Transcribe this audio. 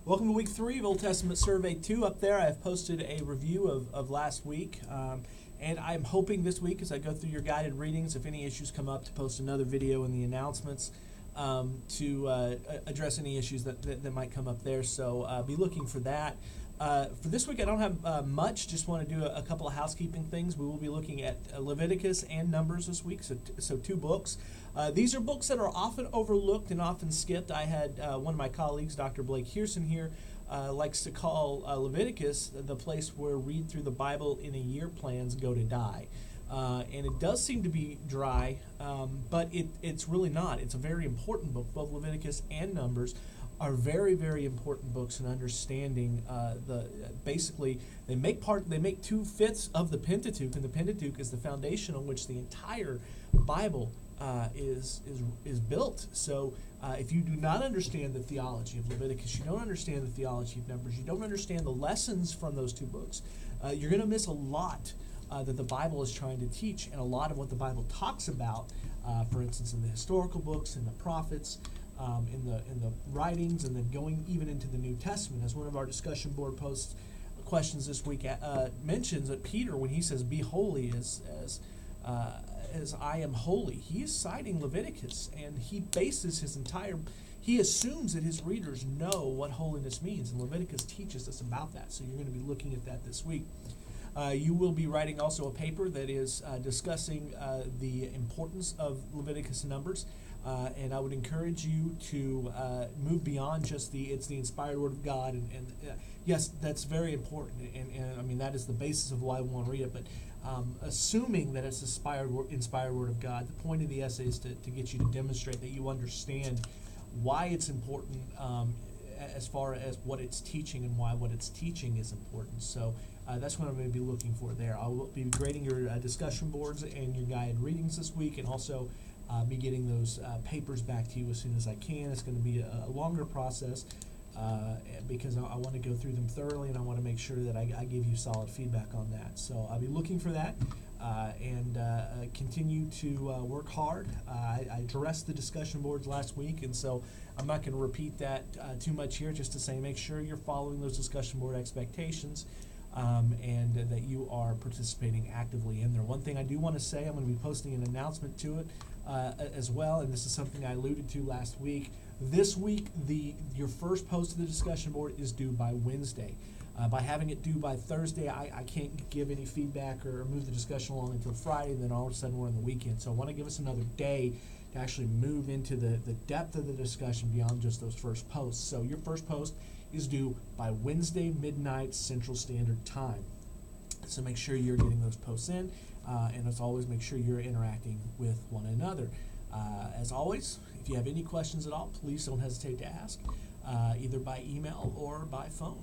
Welcome to week 3 of Old Testament Survey 2. Up there, I've posted a review of last week. And I'm hoping this week, as I go through your guided readings, if any issues come up, to post another video in the announcements to address any issues that might come up there. So be looking for that. For this week, I don't have much. Just want to do a couple of housekeeping things. We will be looking at Leviticus and Numbers this week, so 2 books. These are books that are often overlooked and often skipped. I had one of my colleagues, Dr. Blake Hearson here, likes to call Leviticus the place where read through the Bible in a year plans go to die. And it does seem to be dry, but it's really not. It's a very important book. Both Leviticus and Numbers are very, very important books in understanding basically they make 2/5 of the Pentateuch, and the Pentateuch is the foundation on which the entire Bible is built. So if you do not understand the theology of Leviticus, you don't understand the theology of Numbers, you don't understand the lessons from those 2 books, you're going to miss a lot that the Bible is trying to teach, and a lot of what the Bible talks about, for instance, in the historical books, in the prophets, in the writings, and then going even into the New Testament. As one of our discussion board posts questions this week mentions, that Peter, when he says "be holy as I am holy," he is citing Leviticus, and he bases he assumes that his readers know what holiness means, and Leviticus teaches us about that. So you're going to be looking at that this week. You will be writing also a paper that is discussing the importance of Leviticus and Numbers, and I would encourage you to move beyond just it's the inspired Word of God, and yes, that's very important, and I mean that is the basis of why we want to read it, but assuming that it's inspired Word of God, the point of the essay is to get you to demonstrate that you understand why it's important as far as what it's teaching and why what it's teaching is important. So that's what I'm going to be looking for there. I will be grading your discussion boards and your guided readings this week, and also be getting those papers back to you as soon as I can. It's going to be a longer process because I want to go through them thoroughly, and I want to make sure that I give you solid feedback on that. So I'll be looking for that and continue to work hard. I addressed the discussion boards last week, and so I'm not going to repeat that too much here, just to say make sure you're following those discussion board expectations and that you are participating actively in there. One thing I do want to say, I'm going to be posting an announcement to it as well, and this is something I alluded to last week. This week, your first post to the discussion board is due by Wednesday. By having it due by Thursday, I can't give any feedback or move the discussion along until Friday, and then all of a sudden we're on the weekend. So I want to give us another day to actually move into the depth of the discussion beyond just those first posts. So your first post is due by Wednesday midnight Central Standard Time. So make sure you're getting those posts in, and as always, make sure you're interacting with one another. As always, if you have any questions at all, please don't hesitate to ask, either by email or by phone.